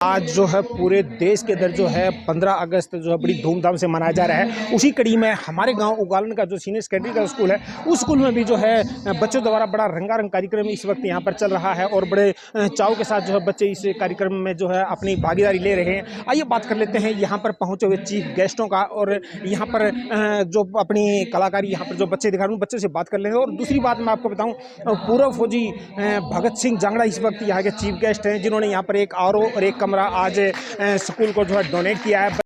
आज जो है पूरे देश के अंदर जो है 15 अगस्त जो है बड़ी धूमधाम से मनाया जा रहा है। उसी कड़ी में हमारे गांव उगालन का जो सीनियर सेकेंडरी का स्कूल है, उस स्कूल में भी जो है बच्चों द्वारा बड़ा रंगारंग कार्यक्रम इस वक्त यहां पर चल रहा है और बड़े चाव के साथ जो है बच्चे इस कार्यक्रम में जो है अपनी भागीदारी ले रहे हैं। आइए बात कर लेते हैं यहाँ पर पहुंचे हुए चीफ गेस्टों का और यहाँ पर जो अपनी कलाकारी यहाँ पर जो बच्चे दिखा रहे हैं बच्चे से बात कर लेंगे। और दूसरी बात मैं आपको बताऊँ, पूर्व फौजी भगत सिंह जांगड़ा इस वक्त यहाँ के चीफ गेस्ट हैं, जिन्होंने यहाँ पर एक आरओ और एक कमरा आज स्कूल को जो है डोनेट किया है।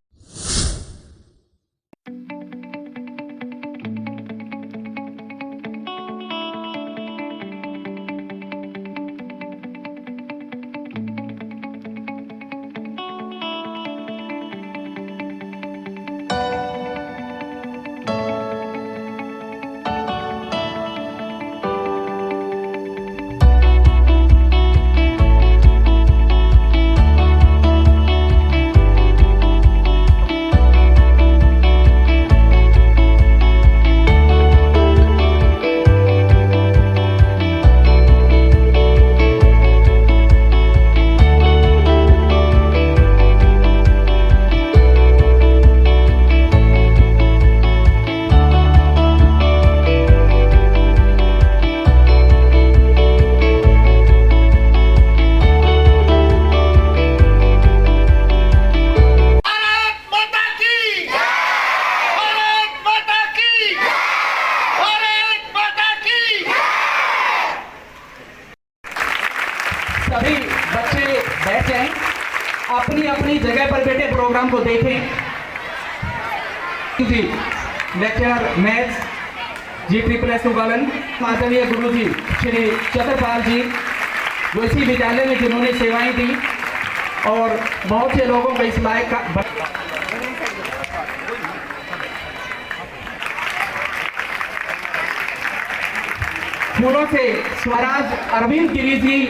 सभी बच्चे बैठ जाएं, अपनी अपनी जगह पर बैठे प्रोग्राम को देखें। जी लेक्चरर मैथ्स G++ उगालन माननीय गुरु जी श्री चतुरपाल जी, जो इसी विद्यालय में जिन्होंने सेवाएं दी और बहुत से लोगों को इस लायक का फूलों से स्वराज अरविंद गिरी जी,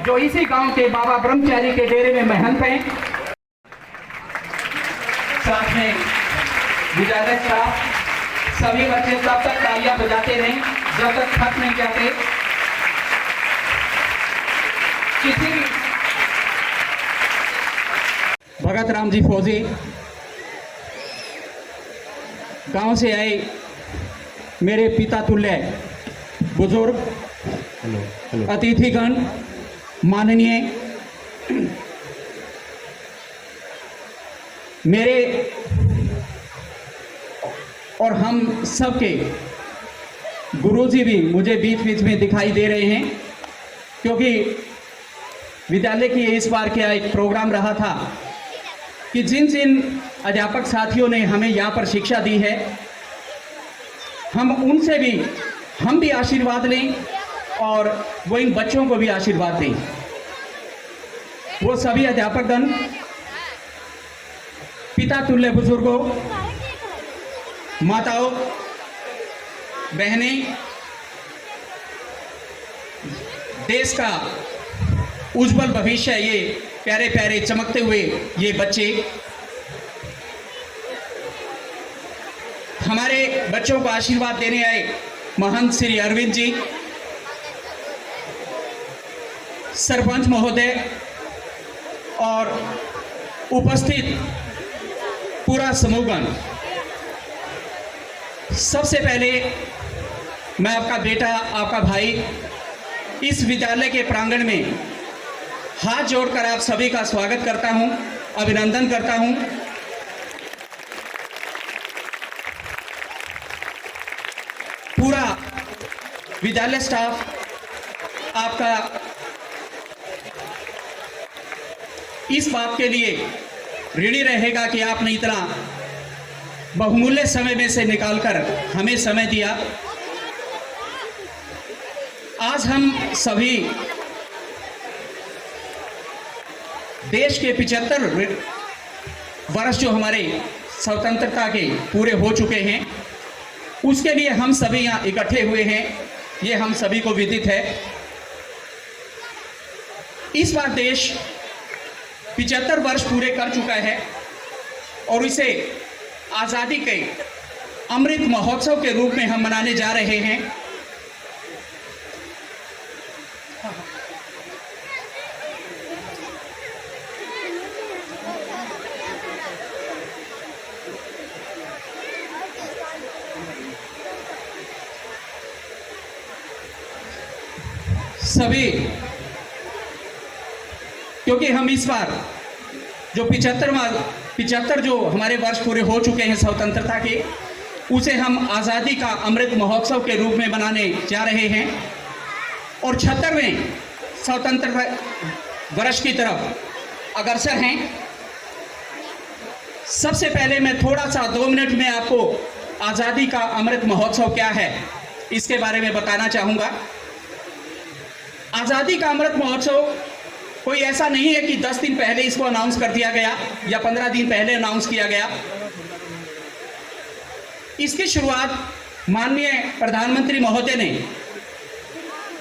जो इसी गांव के बाबा ब्रह्मचारी के डेरे में महंत हैं। साथ में विद्यालय स्टाफ, सभी बच्चे तब तक तालियां बजाते रहें जब तक थक नहीं जाते। किसी भगत राम जी फौजी गांव से आए मेरे पिता तुल्य बुजुर्ग, अतिथिगण, माननीय मेरे और हम सबके गुरुजी भी मुझे बीच बीच में दिखाई दे रहे हैं, क्योंकि विद्यालय की इस बार क्या एक प्रोग्राम रहा था कि जिन जिन अध्यापक साथियों ने हमें यहाँ पर शिक्षा दी है, हम उनसे भी हम भी आशीर्वाद लें और वो इन बच्चों को भी आशीर्वाद दें। वो सभी अध्यापकगण, पिता तुल्य बुजुर्गों, माताओं, बहनें, देश का उज्जवल भविष्य, ये प्यारे प्यारे चमकते हुए ये बच्चे, हमारे बच्चों को आशीर्वाद देने आए महंत श्री अरविंद जी, सरपंच महोदय और उपस्थित पूरा समूहगण। सबसे पहले मैं आपका बेटा, आपका भाई इस विद्यालय के प्रांगण में हाथ जोड़कर आप सभी का स्वागत करता हूं, अभिनंदन करता हूं। पूरा विद्यालय स्टाफ आपका इस बात के लिए ऋणी रहेगा कि आपने इतना बहुमूल्य समय में से निकालकर हमें समय दिया। आज हम सभी देश के 75 वर्ष जो हमारे स्वतंत्रता के पूरे हो चुके हैं, उसके लिए हम सभी यहाँ इकट्ठे हुए हैं, ये हम सभी को विदित है। इस बार देश 75 वर्ष पूरे कर चुका है और इसे आज़ादी के अमृत महोत्सव के रूप में हम मनाने जा रहे हैं। सभी, क्योंकि हम इस बार जो 75 जो हमारे वर्ष पूरे हो चुके हैं स्वतंत्रता के, उसे हम आज़ादी का अमृत महोत्सव के रूप में मनाने जा रहे हैं और 76वें स्वतंत्रता वर्ष की तरफ अग्रसर हैं। सबसे पहले मैं थोड़ा सा 2 मिनट में आपको आज़ादी का अमृत महोत्सव क्या है इसके बारे में बताना चाहूँगा। आज़ादी का अमृत महोत्सव कोई ऐसा नहीं है कि 10 दिन पहले इसको अनाउंस कर दिया गया या 15 दिन पहले अनाउंस किया गया। इसकी शुरुआत माननीय प्रधानमंत्री महोदय ने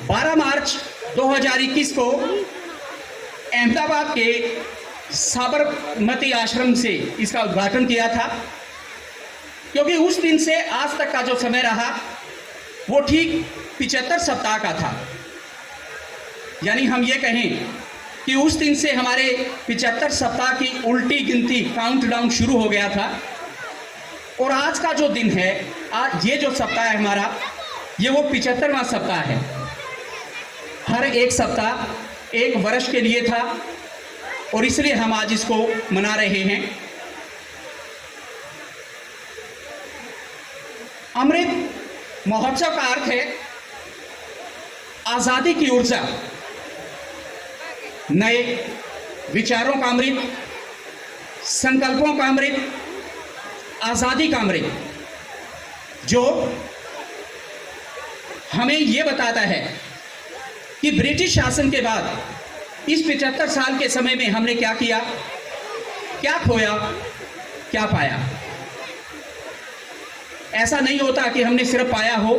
12 मार्च 2021 को अहमदाबाद के साबरमती आश्रम से इसका उद्घाटन किया था, क्योंकि उस दिन से आज तक का जो समय रहा वो ठीक 75 सप्ताह का था। यानी हम ये कहें कि उस दिन से हमारे 75 सप्ताह की उल्टी गिनती काउंटडाउन शुरू हो गया था और आज का जो दिन है, आज ये जो सप्ताह है हमारा, ये वो 75वां सप्ताह है। हर एक सप्ताह एक वर्ष के लिए था और इसलिए हम आज इसको मना रहे हैं। अमृत महोत्सव का अर्थ है आज़ादी की ऊर्जा, नए विचारों का अमृत, संकल्पों का अमृत, आज़ादी का अमृत, जो हमें ये बताता है कि ब्रिटिश शासन के बाद इस 75 साल के समय में हमने क्या किया, क्या खोया, क्या पाया। ऐसा नहीं होता कि हमने सिर्फ पाया हो,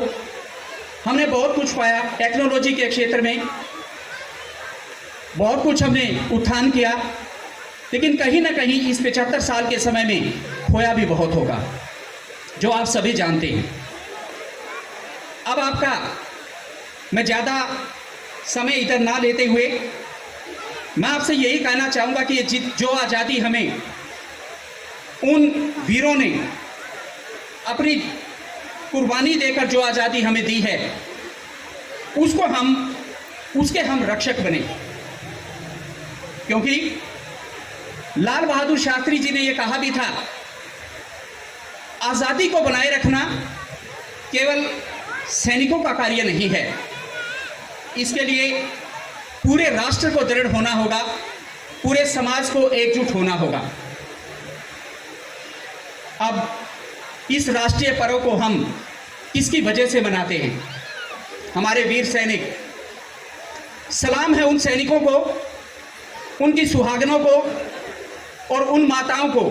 हमने बहुत कुछ पाया। टेक्नोलॉजी के क्षेत्र में बहुत कुछ हमने उत्थान किया, लेकिन कहीं ना कहीं इस 75 साल के समय में खोया भी बहुत होगा, जो आप सभी जानते हैं। अब आपका मैं ज़्यादा समय इधर ना लेते हुए मैं आपसे यही कहना चाहूँगा कि जो आज़ादी हमें उन वीरों ने अपनी कुर्बानी देकर जो आज़ादी हमें दी है, उसके हम रक्षक बने। क्योंकि लाल बहादुर शास्त्री जी ने यह कहा भी था, आज़ादी को बनाए रखना केवल सैनिकों का कार्य नहीं है, इसके लिए पूरे राष्ट्र को दृढ़ होना होगा, पूरे समाज को एकजुट होना होगा। अब इस राष्ट्रीय पर्व को हम किसकी वजह से मनाते हैं? हमारे वीर सैनिक। सलाम है उन सैनिकों को, उनकी सुहागनों को और उन माताओं को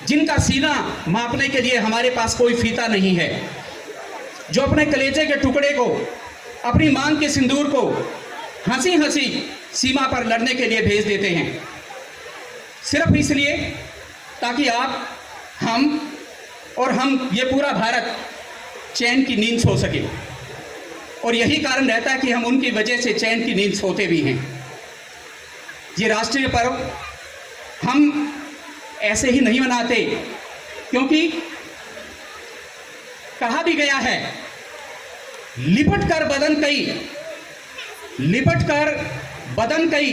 जिनका सीना मापने के लिए हमारे पास कोई फीता नहीं है, जो अपने कलेजे के टुकड़े को, अपनी मांग के सिंदूर को हंसी हंसी सीमा पर लड़ने के लिए भेज देते हैं, सिर्फ इसलिए ताकि आप, हम और ये पूरा भारत चैन की नींद सो सके। और यही कारण रहता है कि हम उनकी वजह से चैन की नींद सोते भी हैं। ये राष्ट्रीय पर्व हम ऐसे ही नहीं मनाते, क्योंकि कहा भी गया है, लिपट कर बदन कई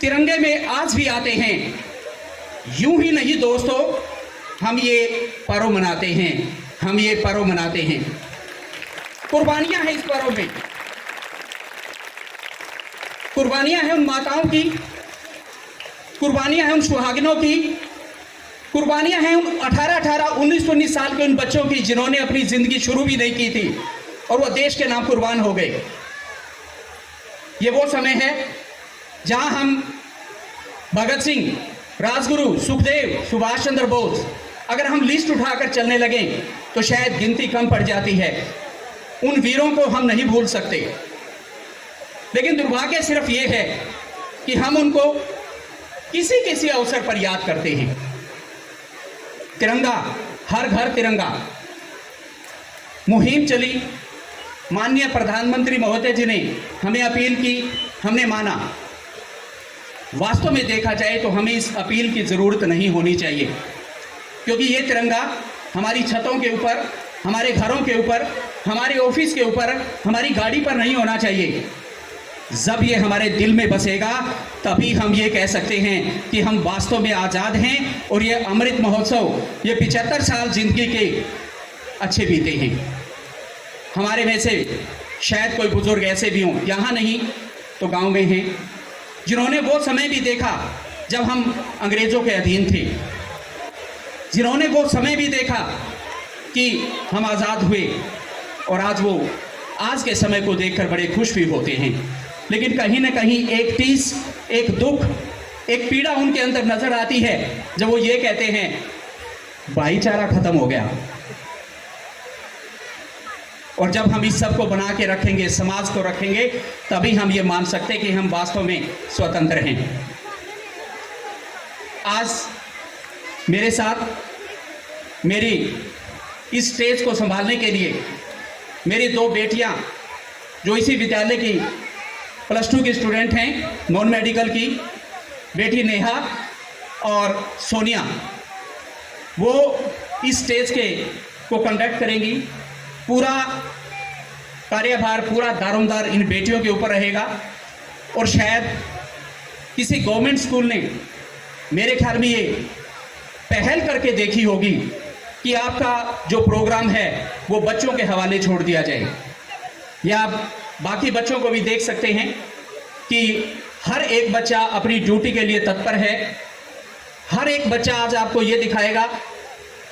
तिरंगे में आज भी आते हैं। यूं ही नहीं दोस्तों, हम ये पर्व मनाते हैं, कुर्बानियां हैं इस पर्व में। कुर्बानियां हैं उन माताओं की, कुर्बानियां हैं उन सुहागिनों की, कुर्बानियां हैं उन 18-18, 19-19 साल के उन बच्चों की जिन्होंने अपनी ज़िंदगी शुरू भी नहीं की थी और वो देश के नाम कुर्बान हो गए। ये वो समय है जहां हम भगत सिंह, राजगुरु, सुखदेव, सुभाष चंद्र बोस, अगर हम लिस्ट उठाकर चलने लगें तो शायद गिनती कम पड़ जाती है। उन वीरों को हम नहीं भूल सकते, लेकिन दुर्भाग्य सिर्फ ये है कि हम उनको किसी अवसर पर याद करते हैं। तिरंगा, हर घर तिरंगा मुहिम चली, माननीय प्रधानमंत्री महोदय जी ने हमें अपील की, हमने माना। वास्तव में देखा जाए तो हमें इस अपील की ज़रूरत नहीं होनी चाहिए, क्योंकि ये तिरंगा हमारी छतों के ऊपर हमारे घरों के ऊपर, हमारे ऑफिस के ऊपर, हमारी गाड़ी पर नहीं होना चाहिए। जब ये हमारे दिल में बसेगा तभी हम ये कह सकते हैं कि हम वास्तव में आज़ाद हैं और ये अमृत महोत्सव, ये 75 साल जिंदगी के अच्छे बीते हैं। हमारे में से शायद कोई बुजुर्ग ऐसे भी हों, यहाँ नहीं तो गांव में हैं, जिन्होंने वो समय भी देखा जब हम अंग्रेज़ों के अधीन थे, जिन्होंने वो समय भी देखा कि हम आज़ाद हुए, और आज वो आज के समय को देखकर बड़े खुश भी होते हैं। लेकिन कहीं ना कहीं एक टीस, एक दुख, एक पीड़ा उनके अंदर नजर आती है जब वो ये कहते हैं भाईचारा खत्म हो गया। और जब हम इस सब को बना के रखेंगे, समाज को रखेंगे, तभी हम ये मान सकते हैं कि हम वास्तव में स्वतंत्र हैं। आज मेरे साथ मेरी इस स्टेज को संभालने के लिए मेरी 2 बेटियां जो इसी विद्यालय की +2 की स्टूडेंट हैं, नॉन मेडिकल की, बेटी नेहा और सोनिया, वो इस स्टेज को कंडक्ट करेंगी। पूरा कार्यभार, पूरा दारोमदार इन बेटियों के ऊपर रहेगा। और शायद किसी गवर्नमेंट स्कूल ने मेरे ख्याल में ये पहल करके देखी होगी कि आपका जो प्रोग्राम है वो बच्चों के हवाले छोड़ दिया जाए। या आप बाकी बच्चों को भी देख सकते हैं कि हर एक बच्चा अपनी ड्यूटी के लिए तत्पर है। हर एक बच्चा आज आपको ये दिखाएगा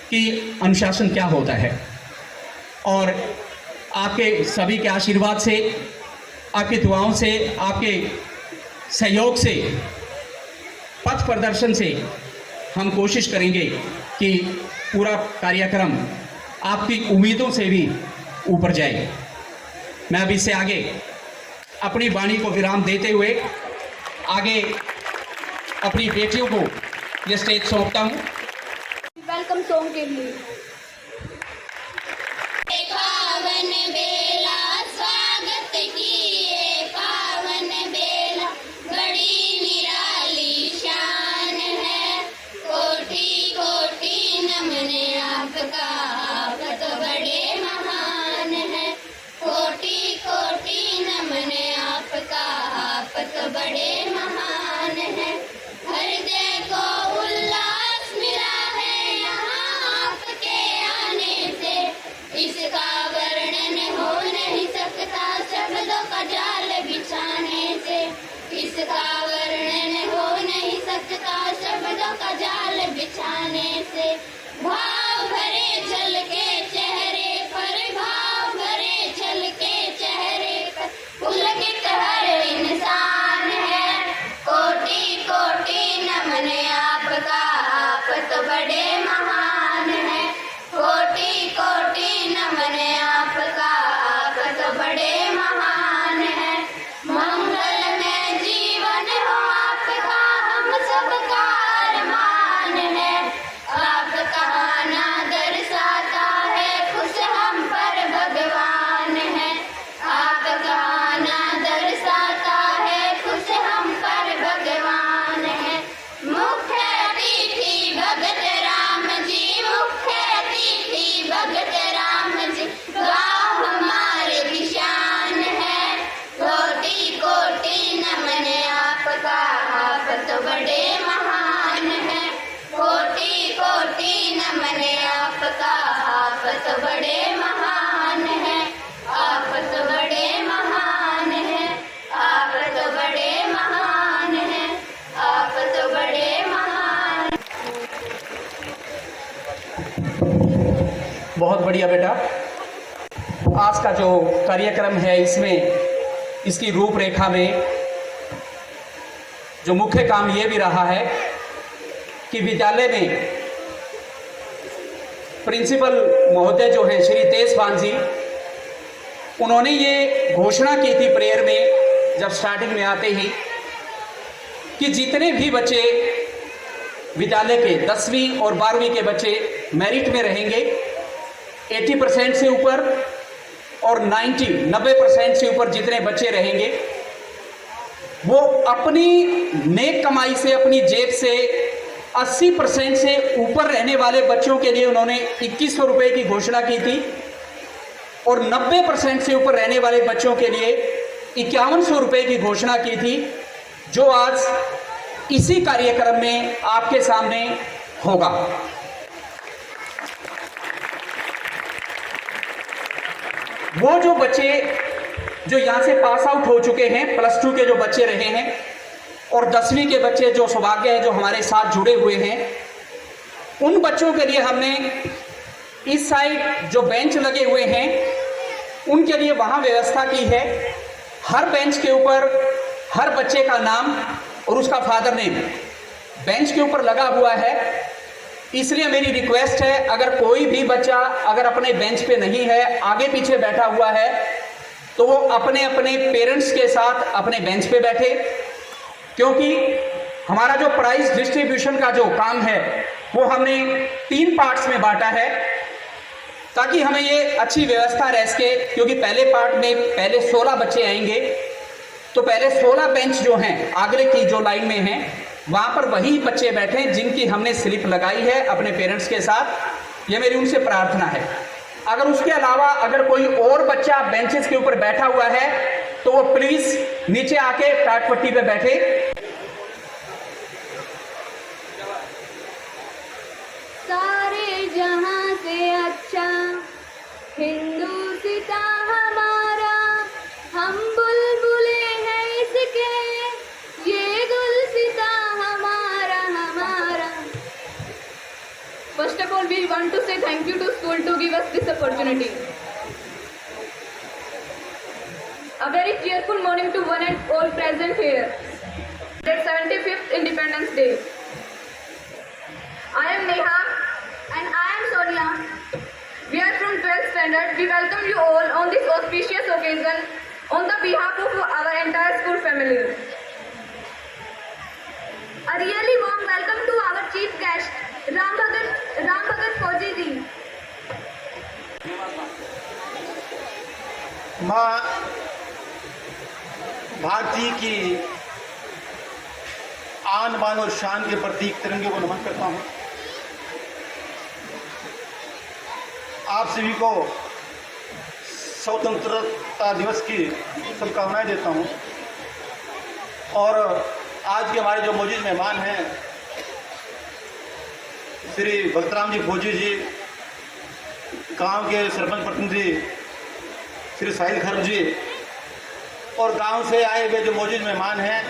कि अनुशासन क्या होता है। और आपके सभी के आशीर्वाद से, आपकी दुआओं से, आपके सहयोग से, पथ प्रदर्शन से हम कोशिश करेंगे कि पूरा कार्यक्रम आपकी उम्मीदों से भी ऊपर जाए। मैं अब इससे आगे अपनी वाणी को विराम देते हुए आगे अपनी बेटियों को ये स्टेज सौंपता हूँ। वेलकम सॉन्ग के लिए। पावन बेला स्वागत किए, पावन बेला बड़ी निराली शान है, कोटि कोटि नमन आपका, आप तो बड़े महान है, कोटि कोटि नमन आपका, आप तो बड़े महान है। हृदय को उल्लास मिला है यहाँ आपके आने से, इसका वर्णन हो नहीं सकता शब्दों का जाल बिछाने से, इसका वर्णन हो नहीं सकता शब्दों का जाल बिछाने से। भाव भरे छल के चेहरे पर, भाव भरे छल के चेहरे पर पुलकित हर इंसान है, कोटि कोटि नमन आपका, आप तो बड़े महान है, कोटि कोटि नमन आपका, आप तो बड़े महान है। मंगल में जीवन हो आपका, हम सबका अरमान है, आपका आना दर्शाता है खुश हम पर भगवान है, आपका आना दर्शाता है खुश हम पर भगवान है। मुख्य अतिथि भगत राम जी, मुख्य अतिथि भगत राम जी, गाँव हमारे की शान है, कोटि कोटि नमन आपका, आप तो बड़े महान है, कोटि कोटि नमन आपका, आप तो बड़े महान है, आप तो बड़े महान है, आप तो बड़े महान है, आप तो बड़े महान। बहुत बढ़िया बेटा। आज का जो कार्यक्रम है इसमें, इसकी रूपरेखा में जो मुख्य काम ये भी रहा है कि विद्यालय में प्रिंसिपल महोदय जो हैं श्री तेजपाल जी, उन्होंने ये घोषणा की थी प्रेयर में जब स्टार्टिंग में आते ही कि जितने भी बच्चे विद्यालय के 10वीं और 12वीं के बच्चे मेरिट में रहेंगे 80% से ऊपर और 90% से ऊपर जितने बच्चे रहेंगे वो अपनी नेक कमाई से, अपनी जेब से 80% से ऊपर रहने वाले बच्चों के लिए उन्होंने 2100 रुपये की घोषणा की थी। और 90% से ऊपर रहने वाले बच्चों के लिए 5100 रुपये की घोषणा की थी, जो आज इसी कार्यक्रम में आपके सामने होगा। वो जो बच्चे जो यहाँ से पास आउट हो चुके हैं, +2 के जो बच्चे रहे हैं और 10वीं के बच्चे जो सौभाग्य है जो हमारे साथ जुड़े हुए हैं, उन बच्चों के लिए हमने इस साइड जो बेंच लगे हुए हैं उनके लिए वहाँ व्यवस्था की है। हर बेंच के ऊपर हर बच्चे का नाम और उसका फादर नेम बेंच के ऊपर लगा हुआ है। इसलिए मेरी रिक्वेस्ट है, अगर कोई भी बच्चा अगर अपने बेंच पे नहीं है, आगे पीछे बैठा हुआ है, तो वो अपने अपने पेरेंट्स के साथ अपने बेंच पे बैठे, क्योंकि हमारा जो प्राइज डिस्ट्रीब्यूशन का जो काम है वो हमने 3 पार्ट्स में बांटा है, ताकि हमें ये अच्छी व्यवस्था रह सके। क्योंकि पहले पार्ट में पहले 16 बच्चे आएंगे, तो पहले 16 बेंच जो हैं आगे की जो लाइन में हैं वहाँ पर वही बच्चे बैठे जिनकी हमने स्लिप लगाई है अपने पेरेंट्स के साथ। ये मेरी उनसे प्रार्थना है। अगर उसके अलावा अगर कोई और बच्चा बेंचेस के ऊपर बैठा हुआ है तो वो प्लीज नीचे आके टाट पट्टी पे बैठे। सारे जहां से अच्छा हिंदुस्तां हमारा, हम बुलबुले हैं इसके, ये गुलसितां हमारा हमारा। First of all, we want to say thank you to school to give us this opportunity. A very cheerful morning to one and all present here. The 75th Independence Day. I am Neha And I am Sonia. We are from 12th standard. We welcome you all on this auspicious occasion on the behalf of our entire school family. A really warm welcome to our chief guest, Ram Bhagat Fauji ji. माँ भारती की आन बान और शान के प्रतीक तिरंगे को नमन करता हूँ। आप सभी को स्वतंत्रता दिवस की शुभकामनाएं देता हूँ। और आज के हमारे जो मौजूद मेहमान हैं, श्री भगतराम जी फौजी जी, गांव के सरपंच प्रतिनिधि श्री साहिल खर जी, और गांव से आए हुए जो मौजूद मेहमान हैं,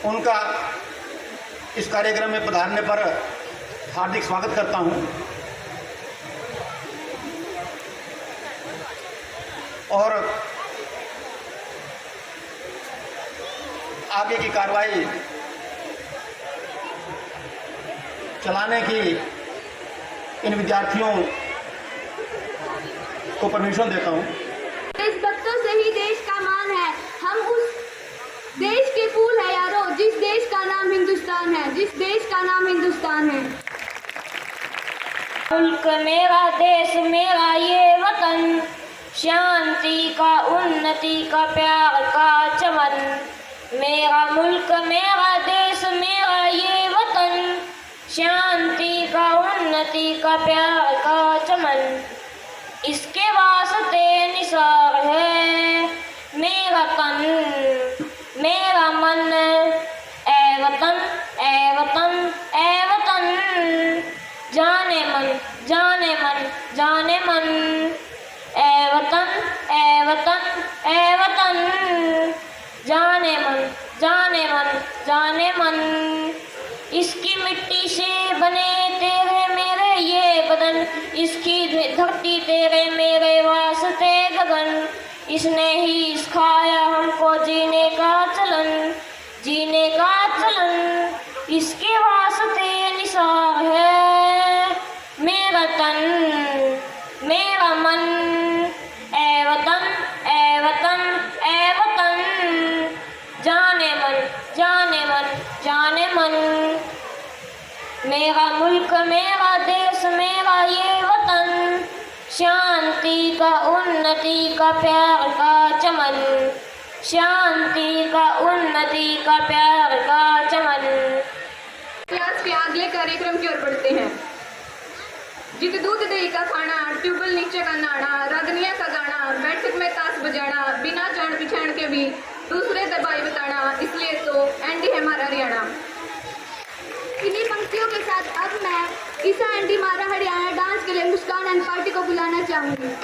उनका इस कार्यक्रम में पधारने पर हार्दिक स्वागत करता हूं। और आगे की कार्रवाई चलाने की इन विद्यार्थियों को परमिशन देता हूं। देशभक्तों से ही देश का मान है। हम उस देश के फूल है यारो, जिस देश का नाम हिंदुस्तान है, जिस देश का नाम हिंदुस्तान है। मुल्क मेरा देश मेरा ये वतन, शांति का उन्नति का प्यार का चमन। मेरा मुल्क मेरा देश मेरा ये वतन, शांति का उन्नति का प्यार का चमन। इसके वास्ते निसार है मेरा तन मेरा मन, ए वतन ए वतन ए वतन। जाने मन जाने मन जाने मन, ए वतन ए वतन ए वतन। जाने मन जाने मन जाने मन। इसकी मिट्टी से बने तेरे मेरे ये बदन, इसकी धरती तेरे मेरे वास्ते गगन। इसने ही सिखाया हमको जीने का चलन, जीने का चलन। इसके वास्ते निसार है मेरा तन मेरा मन, ए वतन ए वतन ए वतन। जाने मन जाने मन जाने मन। मेरा मुल्क मेरा देश मेरा ये वतन, शांति का उन्नति का प्यार का चमन। शांति का उन्नति का प्यार का चमन। क्लास के अगले कार्यक्रम की ओर बढ़ते हैं। जित दूध दही का खाना, ट्यूबवेल नीचे का नाड़ा, रागनिया का गाना, बैठक में ताश बजाना, बिना जान पिछाड़ के भी दूसरे दबाई बताना, इसलिए तो एंडी है हमारा हरियाणा। इन्हीं पंक्तियों के साथ अब मैं ईसा एंडी मारा हरियाणा डांस के लिए मुस्कान एंड पार्टी को बुलाना चाहूंगी।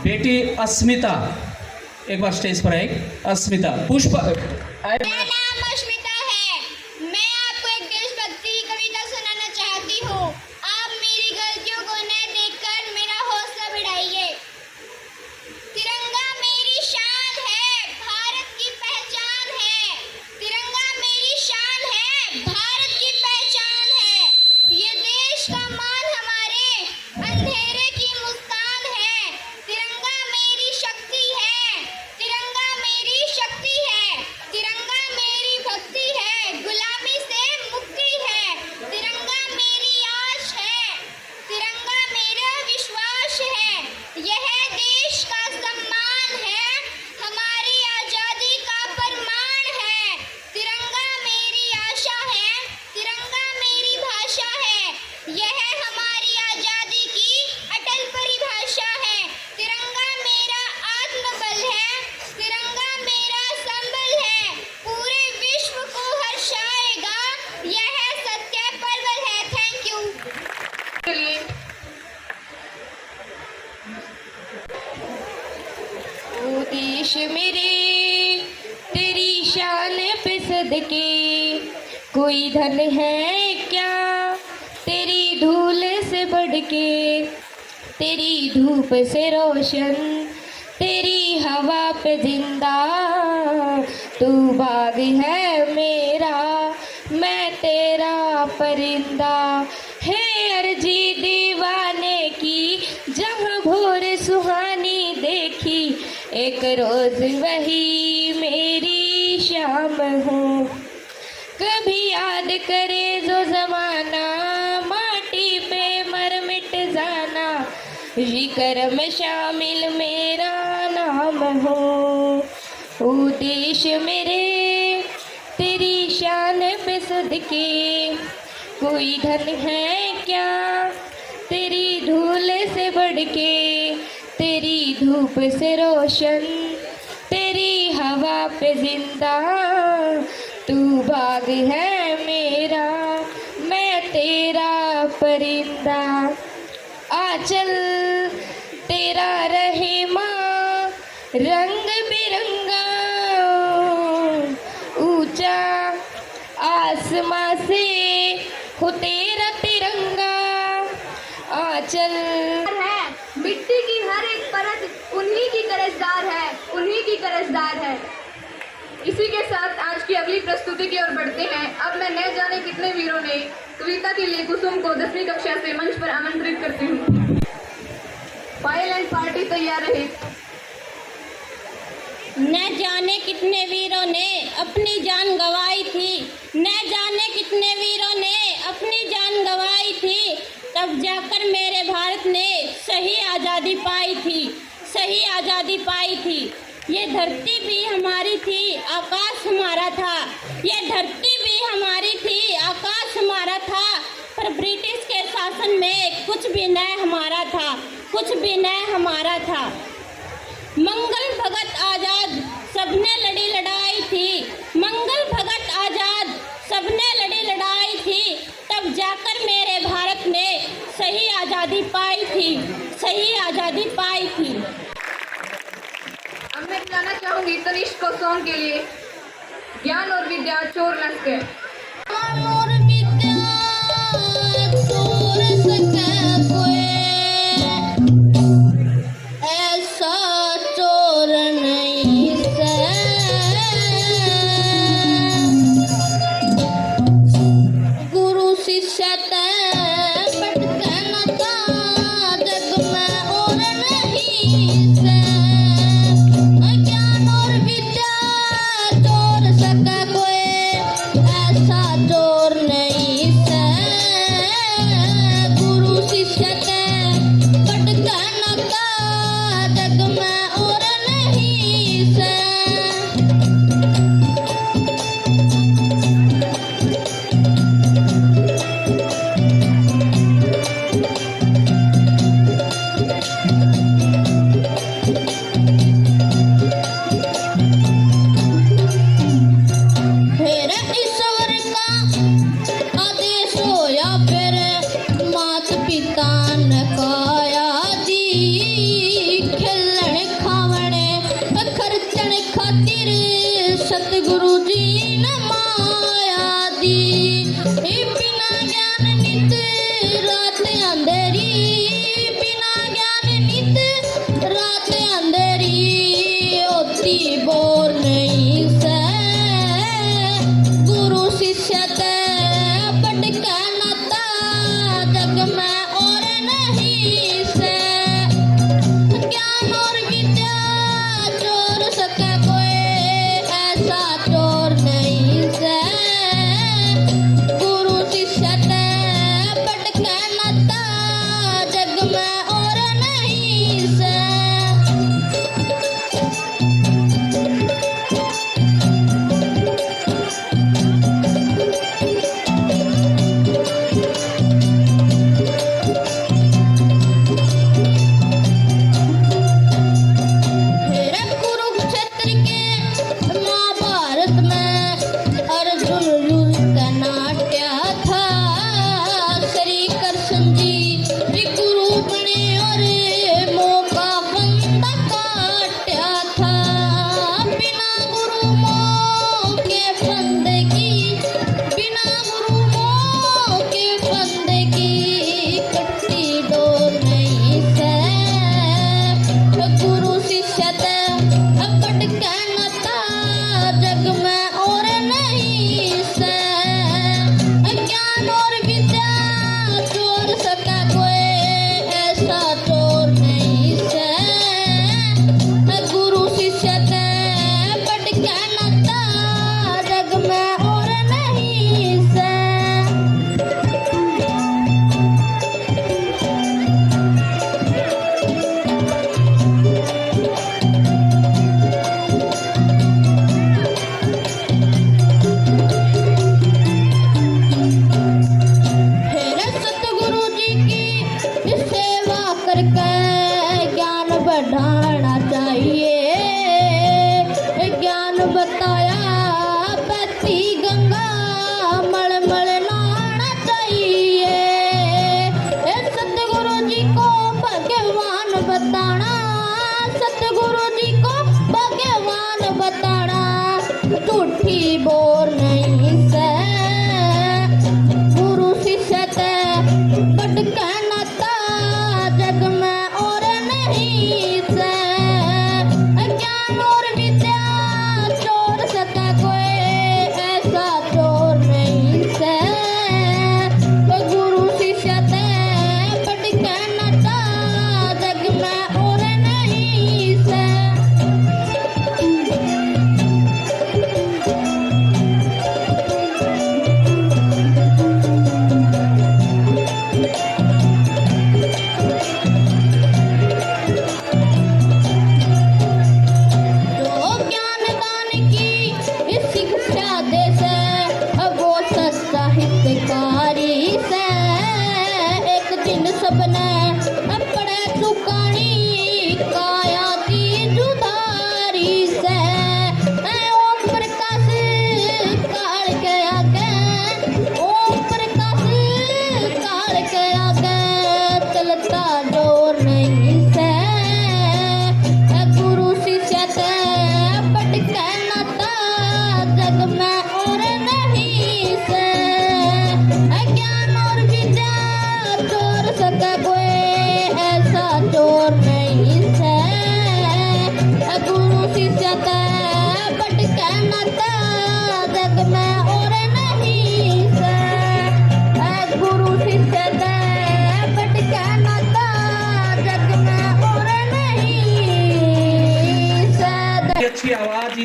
बेटी अस्मिता एक बार स्टेज पर आए। अस्मिता पुष्प मेरा नाम अस्मिता है। मैं आपको एक देशभक्ति की कविता सुनाना चाहती हूँ। आप मेरी गलतियों को न देखकर मेरा हौसला बढ़ाइए। तिरंगा मेरी शान है, भारत की पहचान है। तिरंगा मेरी शान है, भारत की पहचान है। ये देश का मान हमारे अंधेरे की मुस्कान है। तिरंगा मेरी शक्ति है, तिरंगा मेरी शक्ति है। तिरंगा मेरी भक्ति है, गुलामी से मुक्ति है। तिरंगा मेरी आश है, तिरंगा मेरा विश्वास है। यह देश का सम्मान है, हमारी आजादी का प्रमाण है। तिरंगा मेरी आशा है, तिरंगा मेरी भाषा है। यह हमारी आजादी की अटल परिभाषा है। तिरंगा मेरा आत्मबल है, तिरंगा मेरा संबल है। पूरे विश्व को हर्षाएगा, यह सत्य प्रबल है। Thank you. चलिए ओ देश मेरे तेरी शान पे सदके, कोई धन है क्या तेरी धूल से बढ़ के। तेरी धूप से रोशन, तेरी हवा पे जिंदा, तू बाग है मेरा, मैं तेरा परिंदा। है अर्जी दीवाने की, जहाँ भोर सुहानी देखी, एक रोज वही मेरी शाम हो। कभी याद करे जो जमाना, माटी पे मर मिट जाना, जिक्र में शामिल मेरा नाम हो। ओ देश मेरे तेरी शान पे सदके, कोई धन है क्या तेरी धूल से बढ़ के। तेरी धूप से रोशन, तेरी हवा पे जिंदा, तू बाग है मेरा, मैं तेरा परिंदा। आंचल तेरा रहे माँ रंग बिरंगा, ऊंचा आसमां से हो तेरा तिरंगा। आंचल है मिट्टी की हर एक परत उन्हीं की कर्जदार है, उन्हीं की कर्जदार है। इसी के साथ आज की अगली प्रस्तुति की ओर बढ़ते हैं। अब मैं न जाने कितने वीरों ने कविता के लिए कुसुम को 10वीं कक्षा से मंच पर आमंत्रित करती हूँ। पायल एंड पार्टी तैयार रहे। न जाने कितने वीरों ने अपनी जान गंवाई थी, न जाने कितने वीरों ने अपनी जान गंवाई थी, तब जाकर मेरे भारत ने सही आज़ादी पाई थी, सही आज़ादी पाई थी। ये धरती भी हमारी थी, आकाश हमारा था। ये धरती भी हमारी थी, आकाश हमारा था। पर ब्रिटिश के शासन में कुछ भी न हमारा था, कुछ भी न हमारा था। मंगल भगत आजाद सबने लड़ी लड़ाई थी, मंगल भगत आजाद सबने लड़ी लड़ाई थी, तब जाकर मेरे भारत ने सही आज़ादी पाई थी, से ही आज़ादी पाई थी। अब मैं बुलाना चाहूंगी तनिष्क को सॉन्ग के लिए। ज्ञान और विद्या चोर न सके। और विद्या चोर सके कोई, ऐसा चोर नहीं से। गुरु शिष्य ते भटकना था जग में और नहीं से। ज्ञान और विद्या चोर सके कोई, ऐसा चोर नहीं से। गुरु शिष्य ते भटकना था जग में और नहीं से। फिर ईश्वर का आदेश होया, फिर मात पिता ने काया दी। खिलण खावणे खर्चण खातिर सतगुरु जी ने माया दी। बिना ज्ञान नित रात अंधेरी, बिना ज्ञान नित रात अंधेरी। होती बोर नहीं से। गुरु शिष्य ते भटकना था जग में और नहीं से। ज्ञान और विद्या चोर सके कोई, ऐसा चोर नहीं से। गुरु शिष्य ते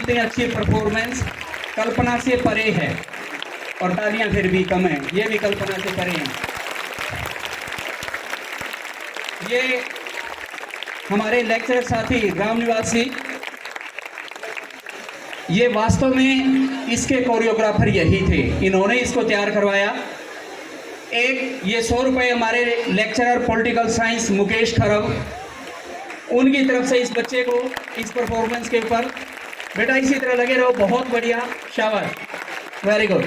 इतनी अच्छी परफॉर्मेंस कल्पना से परे है, और तालियां फिर भी कम है, ये भी कल्पना से परे हैं। ये हमारे लेक्चरर साथी राम निवासी, ये वास्तव में इसके कोरियोग्राफर यही थे, इन्होंने इसको तैयार करवाया। एक ये 100 रुपये हमारे लेक्चरर पॉलिटिकल साइंस मुकेश खरब, उनकी तरफ से इस बच्चे को इस परफॉर्मेंस के ऊपर, बेटा इसी तरह लगे रहो, बहुत बढ़िया, शाबाश, वेरी गुड।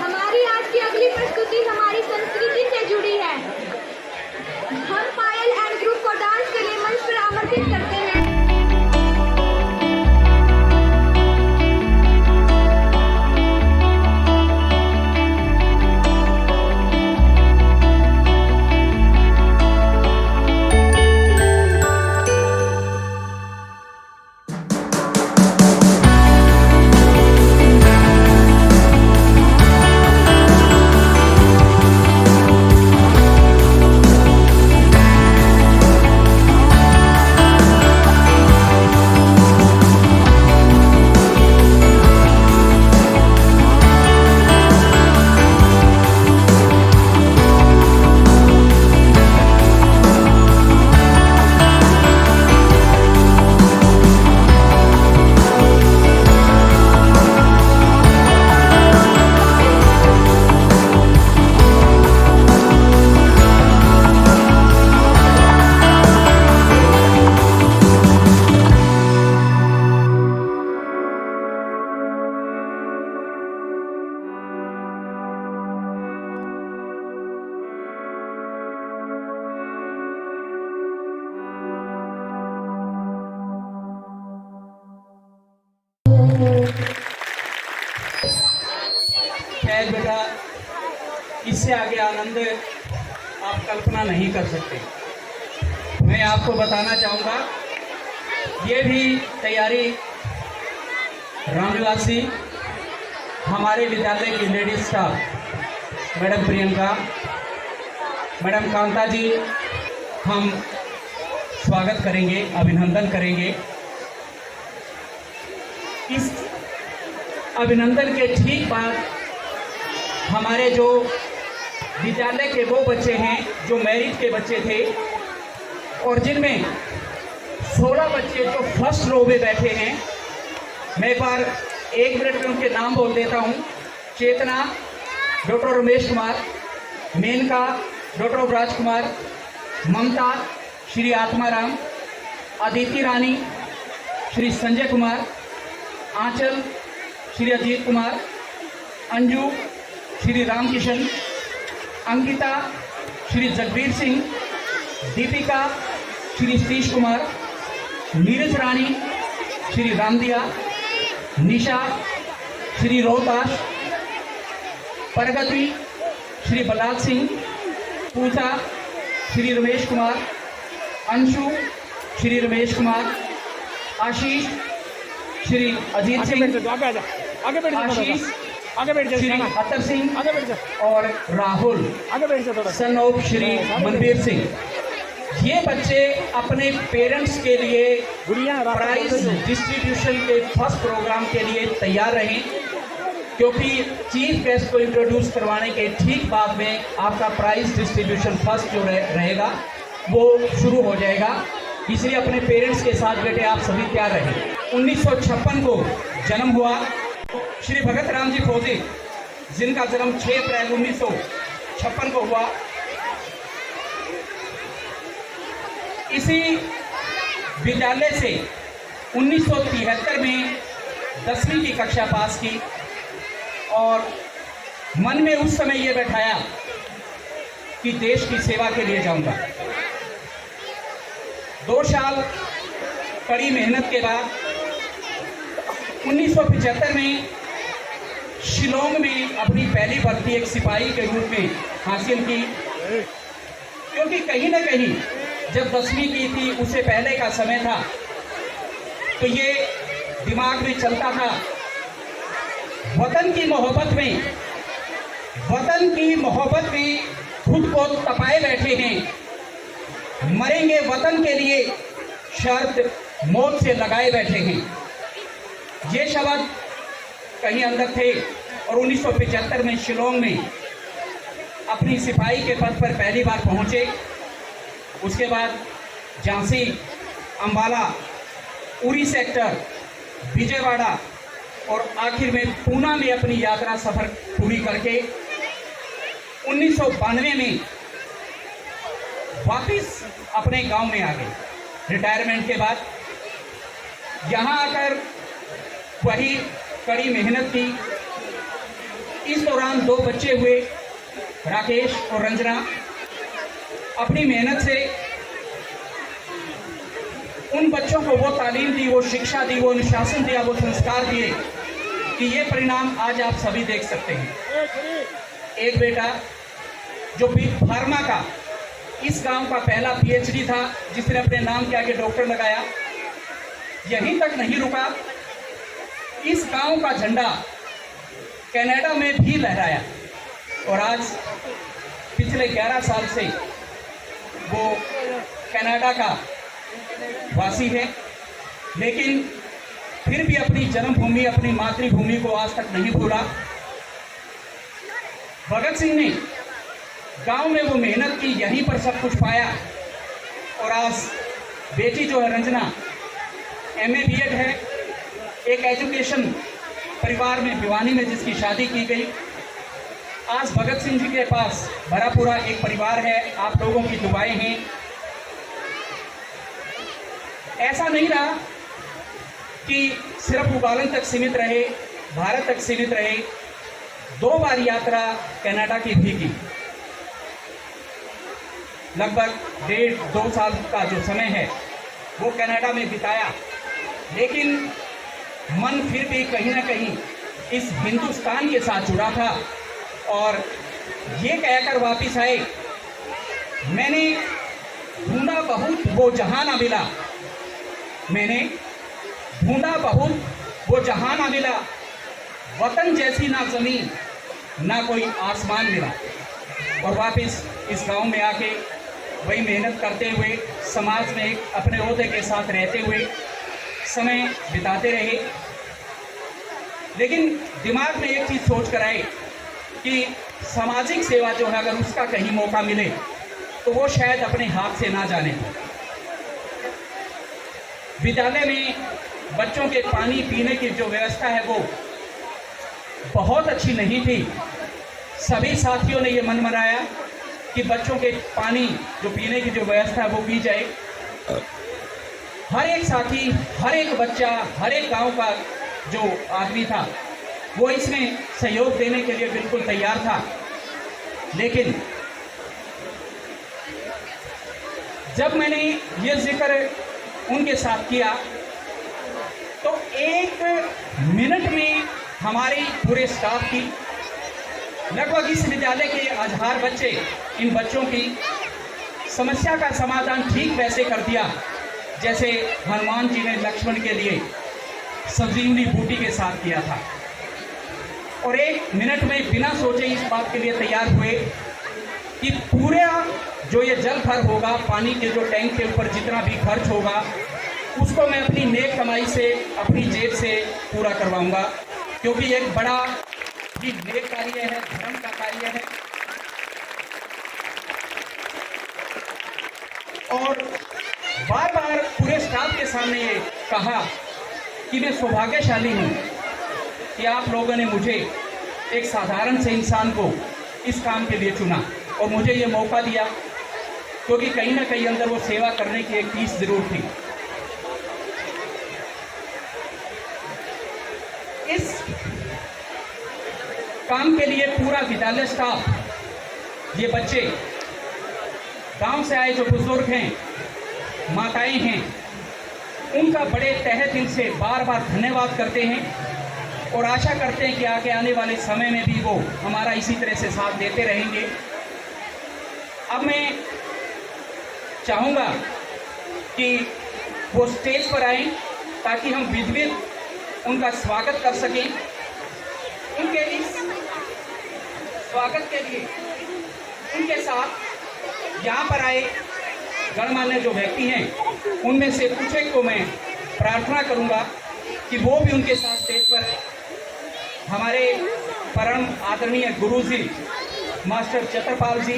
हमारी आज की अगली प्रस्तुति हमारी संस्कृति से जुड़ी है। हम पायल एंड ग्रुप को डांस के लिए मंच पर आमंत्रित करते हैं। खैर बेटा, इससे आगे आनंद आप कल्पना नहीं कर सकते। मैं आपको बताना चाहूँगा, ये भी तैयारी रामनिवासी, हमारे विद्यालय की ladies staff madam Priyanka, madam Kanta ji, हम स्वागत करेंगे, अभिनंदन करेंगे। इस अभिनंदन के ठीक बाद हमारे जो विद्यालय के वो बच्चे हैं जो मेरिट के बच्चे थे, और जिनमें 16 बच्चे जो फर्स्ट रो में बैठे हैं, मैं एक बार 1 मिनट में उनके नाम बोल देता हूँ। चेतना डॉक्टर रमेश कुमार, मेनका डॉक्टर राजकुमार, ममता श्री आत्माराम, अदिति रानी श्री संजय कुमार, आंचल श्री अजीत कुमार, अंजू श्री रामकिशन, अंकिता श्री जगबीर सिंह, दीपिका श्री सतीश कुमार, नीरज रानी श्री रामदिया, निशा श्री रोहताश, प्रगति श्री बलाल सिंह, पूजा श्री रमेश कुमार, अंशु श्री रमेश कुमार, आशीष श्री अजीत सिंह, आगे बैठ जा, आशीष आगे बैठ जा, श्री अतर सिंह, आगे बैठ जा, और राहुल आगे बैठ जा थोड़ा। Son of Shri Manveer Singh. ये बच्चे अपने पेरेंट्स के लिए प्राइज डिस्ट्रीब्यूशन के फर्स्ट प्रोग्राम के लिए तैयार रहें, क्योंकि चीफ गेस्ट को इंट्रोड्यूस करवाने के ठीक बाद में आपका प्राइज डिस्ट्रीब्यूशन फर्स्ट जो रहेगा वो शुरू हो जाएगा। इसलिए अपने पेरेंट्स के साथ बेटे आप सभी तैयार रहें। 1956 को जन्म हुआ श्री भगत राम जी फौजी, जिनका जन्म 6 अप्रैल 1956 को हुआ। इसी विद्यालय से 1973 में 10वीं की कक्षा पास की, और मन में उस समय ये बैठाया कि देश की सेवा के लिए जाऊंगा। 2 साल कड़ी मेहनत के बाद 1975 में शिलोंग में अपनी पहली भर्ती एक सिपाही के रूप में हासिल की, क्योंकि कहीं ना कहीं जब 10वीं की थी उससे पहले का समय था, तो ये दिमाग में चलता था वतन की मोहब्बत में खुद को तपाए बैठे हैं, मरेंगे वतन के लिए शर्त मौत से लगाए बैठे हैं। ये शब्द कहीं अंदर थे और 1975 में शिलोंग में अपनी सिपाही के पद पर पहली बार पहुंचे। उसके बाद झांसी, अंबाला, उरी सेक्टर, विजयवाड़ा और आखिर में पूना में अपनी यात्रा सफर पूरी करके 1992 में वापस अपने गांव में आ गए। रिटायरमेंट के बाद यहाँ आकर वही कड़ी मेहनत की। इस दौरान 2 बच्चे हुए, राकेश और रंजना। अपनी मेहनत से उन बच्चों को वो तालीम दी, वो शिक्षा दी, वो अनुशासन दिया, वो संस्कार दिए कि ये परिणाम आज आप सभी देख सकते हैं। एक बेटा जो बी फार्मा का इस गांव का पहला पीएचडी था, जिसने अपने नाम के आगे डॉक्टर लगाया। यहीं तक नहीं रुका, इस गांव का झंडा कनाडा में भी लहराया और आज पिछले 11 साल से वो कनाडा का वासी है, लेकिन फिर भी अपनी जन्मभूमि, अपनी मातृभूमि को आज तक नहीं भूला। भगत सिंह ने गांव में वो मेहनत की, यहीं पर सब कुछ पाया और आज बेटी जो है रंजना MA BEd है। एक एजुकेशन परिवार में भिवानी में जिसकी शादी की गई। आज भगत सिंह जी के पास भरा पूरा एक परिवार है। आप लोगों की दुआएं हैं। ऐसा नहीं रहा कि सिर्फ उगालन तक सीमित रहे, भारत तक सीमित रहे। 2 बार यात्रा कनाडा की भी की। लगभग 1.5-2 साल का जो समय है वो कनाडा में बिताया, लेकिन मन फिर भी कहीं ना कहीं इस हिंदुस्तान के साथ जुड़ा था और ये कहकर वापस आए, मैंने ढूंढा बहुत वो जहां ना मिला, मैंने ढूंढा बहुत वो जहां ना मिला, वतन जैसी ना ज़मीन ना कोई आसमान मिला। और वापस इस गांव में आके वही मेहनत करते हुए, समाज में एक अपने ओहदे के साथ रहते हुए समय बिताते रहे। लेकिन दिमाग में एक चीज़ सोच कर आए कि सामाजिक सेवा जो है अगर उसका कहीं मौका मिले तो वो शायद अपने हाथ से ना जाने। विद्यालय में बच्चों के पानी पीने की जो व्यवस्था है वो बहुत अच्छी नहीं थी। सभी साथियों ने ये मन बनाया कि बच्चों के पानी जो पीने की जो व्यवस्था है वो की जाए। हर एक साथी, हर एक बच्चा, हर एक गांव का जो आदमी था वो इसमें सहयोग देने के लिए बिल्कुल तैयार था। लेकिन जब मैंने ये जिक्र उनके साथ किया तो 1 मिनट में हमारे पूरे स्टाफ की, लगभग इस विद्यालय के 1000 बच्चे, इन बच्चों की समस्या का समाधान ठीक वैसे कर दिया जैसे हनुमान जी ने लक्ष्मण के लिए संजीवनी बूटी के साथ किया था। और 1 मिनट में बिना सोचे इस बात के लिए तैयार हुए कि पूरा जो ये जल भर होगा, पानी के जो टैंक के ऊपर जितना भी खर्च होगा उसको मैं अपनी नेक कमाई से, अपनी जेब से पूरा करवाऊंगा, क्योंकि एक बड़ा ही नेक कार्य है, धर्म का कार्य है। और बार बार पूरे स्टाफ के सामने ये कहा कि मैं सौभाग्यशाली हूँ कि आप लोगों ने मुझे, एक साधारण से इंसान को, इस काम के लिए चुना और मुझे ये मौका दिया, क्योंकि कहीं ना कहीं अंदर वो सेवा करने की एक चीज़ जरूर थी। इस काम के लिए पूरा विद्यालय स्टाफ, ये बच्चे, गांव से आए जो बुजुर्ग हैं, माताएं हैं, उनका बड़े तहे दिल से बार बार धन्यवाद करते हैं और आशा करते हैं कि आगे आने वाले समय में भी वो हमारा इसी तरह से साथ देते रहेंगे। अब मैं चाहूँगा कि वो स्टेज पर आएं ताकि हम विधिवत उनका स्वागत कर सकें। उनके इस स्वागत के लिए उनके साथ यहाँ पर आए गणमान्य जो व्यक्ति हैं उनमें से कुछ एक को मैं प्रार्थना करूंगा कि वो भी उनके साथ स्टेज पर हमारे परम आदरणीय गुरुजी master Chatarpal ji,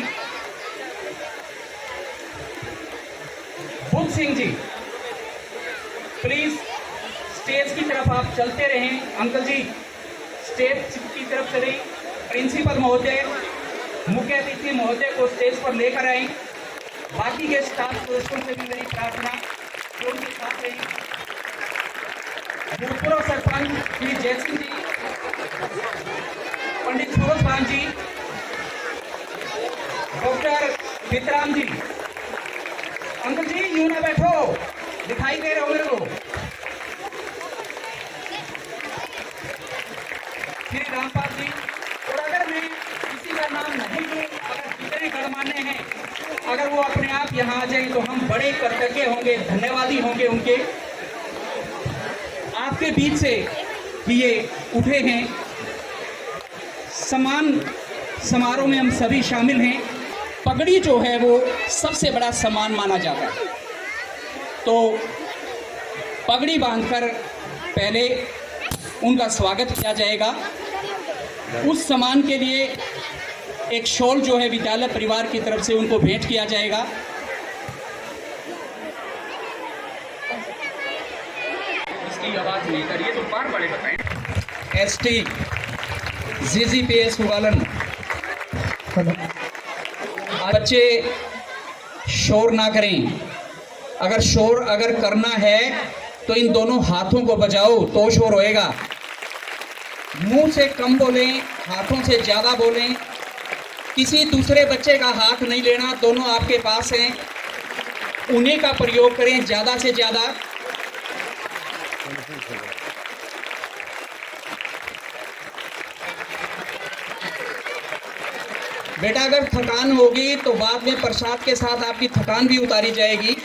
Buddh Singh ji, please stage की तरफ आप चलते रहें। अंकल जी स्टेज की तरफ चलें। प्रिंसिपल महोदय, मुख्य अतिथि महोदय को स्टेज पर लेकर आए। बाकी के स्टाफ सदस्यों से भी मेरी प्रार्थना जो उनके साथ रही। भूतपूर्व सरपंच श्री जयसिंह जी, पंडित सूरज भान जी, डॉक्टर वितराम जी। अंकल जी यूं ना बैठो, दिखाई दे रहे हो मेरे को। श्री रामपाल जी, और अगर मैं किसी का नाम नहीं लूं, अगर जितने गणमान्य हैं अगर वो अपने आप यहाँ आ जाए तो हम बड़े कृतज्ञ होंगे, धन्यवादी होंगे उनके। आपके बीच से भी ये उठे हैं। समान समारोह में हम सभी शामिल हैं। पगड़ी जो है वो सबसे बड़ा सम्मान माना जाता है, तो पगड़ी बांधकर पहले उनका स्वागत किया जाएगा। उस सम्मान के लिए एक शॉल जो है विद्यालय परिवार की तरफ से उनको भेंट किया जाएगा। इसकी आवाज़ नहीं करिए तो बार बड़े बताएं। एसटी जीजीपीएस उगालन, बच्चे शोर ना करें। अगर शोर करना है तो इन दोनों हाथों को बजाओ तो शोर होएगा। मुंह से कम बोलें, हाथों से ज़्यादा बोलें। किसी दूसरे बच्चे का हाथ नहीं लेना, दोनों आपके पास हैं, उन्हीं का प्रयोग करें ज़्यादा से ज़्यादा। बेटा अगर थकान होगी तो बाद में प्रसाद के साथ आपकी थकान भी उतारी जाएगी।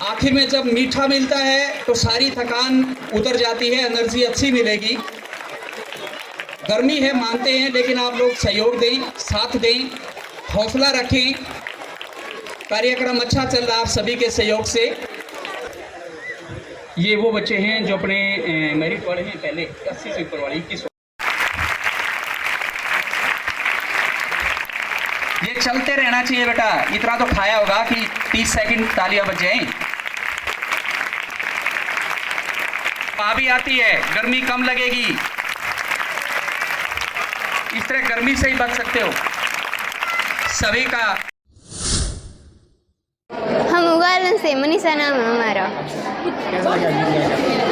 आखिर में जब मीठा मिलता है तो सारी थकान उतर जाती है, एनर्जी अच्छी मिलेगी। गर्मी है मानते हैं, लेकिन आप लोग सहयोग दें, साथ दें, हौसला रखें। कार्यक्रम अच्छा चल रहा है आप सभी के सहयोग से। ये वो बच्चे हैं जो अपने मेरिट वाले हैं, पहले 80 से ऊपर वाले 21। ये चलते रहना चाहिए बेटा, इतना तो खाया होगा कि 30 सेकंड तालियां बज जाएं। आ भी आती है, गर्मी कम लगेगी। इस तरह गर्मी से ही बच सकते हो सभी का। हम उगालन से, मनीषा नाम है हमारा।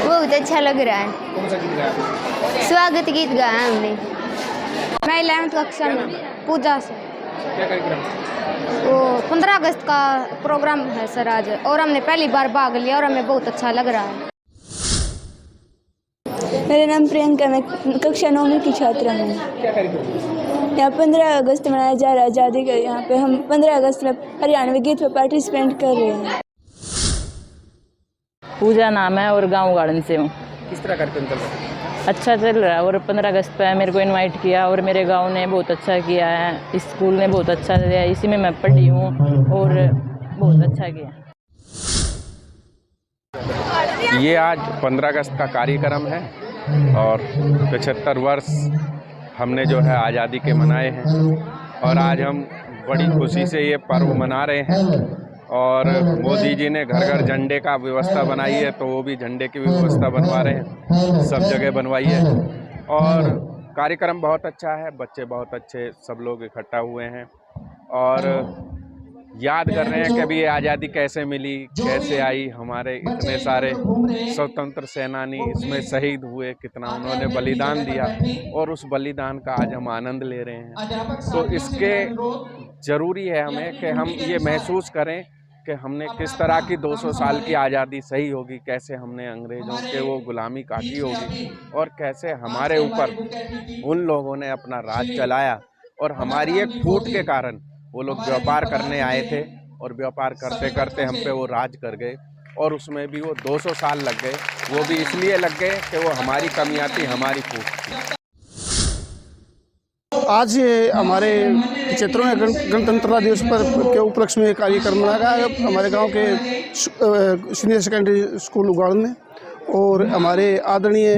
बहुत अच्छा लग रहा है। कौन सा गीत गाया? स्वागत गीत गाया हमने। मैं 11th कक्षा में पूजा से। क्या कार्यक्रम? वो 15 अगस्त का प्रोग्राम है सर आज, और हमने पहली बार भाग लिया और हमें बहुत अच्छा लग रहा है। मेरा नाम प्रियंका, मैं कक्षा 9 की छात्रा हूँ। क्या कार्यक्रम? यहाँ 15 अगस्त मनाया जा रहा है आज़ादी का। यहाँ पे हम 15 अगस्त में हरियाणवी गीत पे पार्टिसिपेट कर रहे हैं। पूजा नाम है और गांव गार्डन से हूँ। किस तरह कार्यक्रम चल रहा है? अच्छा चल रहा है, और 15 अगस्त पे मेरे को इनवाइट किया और मेरे गांव ने बहुत अच्छा किया है, स्कूल ने बहुत अच्छा दिया, इसी में मैं पढ़ी हूँ और बहुत अच्छा किया। ये आज 15 अगस्त का कार्यक्रम है और 75 वर्ष हमने जो है आज़ादी के मनाए हैं, और आज हम बड़ी खुशी से ये पर्व मना रहे हैं। और मोदी जी ने घर घर झंडे का व्यवस्था बनाई है, तो वो भी झंडे की व्यवस्था बनवा रहे हैं, सब जगह बनवाई है। और कार्यक्रम बहुत अच्छा है, बच्चे बहुत अच्छे सब लोग इकट्ठा हुए हैं और याद कर रहे हैं कि अभी ये आज़ादी कैसे मिली, कैसे आई, हमारे इतने सारे स्वतंत्र सेनानी इसमें शहीद हुए, कितना उन्होंने बलिदान दिया, और उस बलिदान का आज हम आनंद ले रहे हैं। तो इसके ज़रूरी है हमें कि हम ये महसूस करें कि हमने किस तरह की 200 साल की आज़ादी सही होगी, कैसे हमने अंग्रेज़ों के वो गुलामी काटी होगी, और कैसे हमारे ऊपर उन लोगों ने अपना राज चलाया, और हमारी एक फूट के कारण वो लोग व्यापार करने आए थे और व्यापार करते करते हम पे वो राज कर गए, और उसमें भी वो 200 साल लग गए। वो भी इसलिए लग गए कि वो हमारी कमियां थी, हमारी फूट थी। आज हमारे 75वें गणतंत्रता दिवस पर के उपलक्ष्य में कार्यक्रम मनाया गया है हमारे गांव के सीनियर सेकेंडरी स्कूल उगाड़न में, और हमारे आदरणीय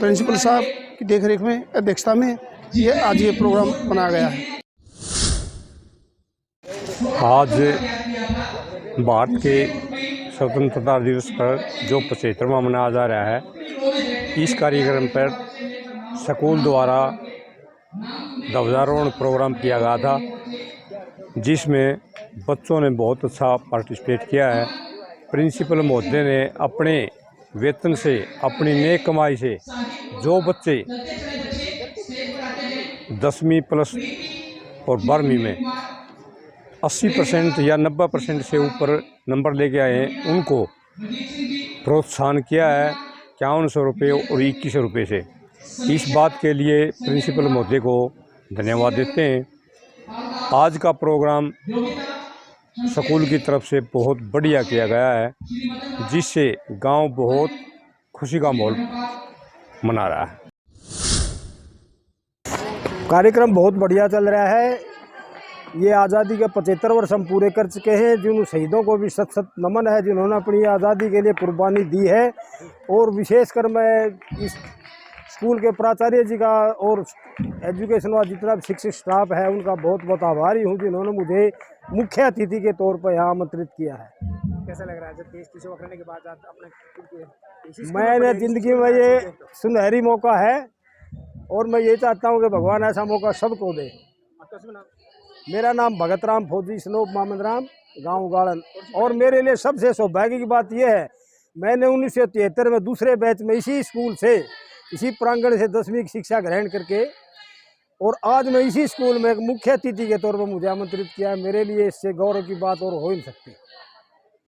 प्रिंसिपल साहब की देखरेख में, अध्यक्षता में आज ये प्रोग्राम मनाया गया है। आज भारत के स्वतंत्रता दिवस पर जो 75वां मनाया जा रहा है, इस कार्यक्रम पर स्कूल द्वारा ध्वजारोहण प्रोग्राम किया गया था, जिसमें बच्चों ने बहुत अच्छा पार्टिसिपेट किया है। प्रिंसिपल महोदय ने अपने वेतन से, अपनी नेक कमाई से जो बच्चे 10वीं प्लस और 12वीं में 80% या 90% से ऊपर नंबर लेके आए हैं, उनको प्रोत्साहन किया है 5100 रुपये और 2100 रुपये से। इस बात के लिए प्रिंसिपल महोदय को धन्यवाद देते हैं। आज का प्रोग्राम स्कूल की तरफ से बहुत बढ़िया किया गया है, जिससे गांव बहुत खुशी का माहौल मना रहा है। कार्यक्रम बहुत बढ़िया चल रहा है। ये आज़ादी के 75 वर्ष हम पूरे कर चुके हैं। जिन शहीदों को भी सत सत नमन है, जिन्होंने अपनी आज़ादी के लिए कुर्बानी दी है। और विशेषकर मैं इस स्कूल के प्राचार्य जी का और एजुकेशन वाला जितना भी शिक्षक स्टाफ है उनका बहुत बहुत आभारी हूँ, जिन्होंने मुझे मुख्य अतिथि के तौर पर यहाँ आमंत्रित किया है। कैसा लग रहा है जब देश की सेवा करने के बाद आप अपने मैंने ज़िंदगी में ये सुनहरी मौका है, और मैं ये चाहता हूँ कि भगवान ऐसा मौका सबको दे। मेरा नाम भगत राम फौजी स्नोप मामद राम, गाँव उगाड़न। और मेरे लिए सबसे सौभाग्य की बात यह है, मैंने 1973 में दूसरे बैच में इसी स्कूल से, इसी प्रांगण से 10वीं की शिक्षा ग्रहण करके, और आज मैं इसी स्कूल में एक मुख्य अतिथि के तौर पर मुझे आमंत्रित किया है। मेरे लिए इससे गौरव की बात और हो ही नहीं सकती।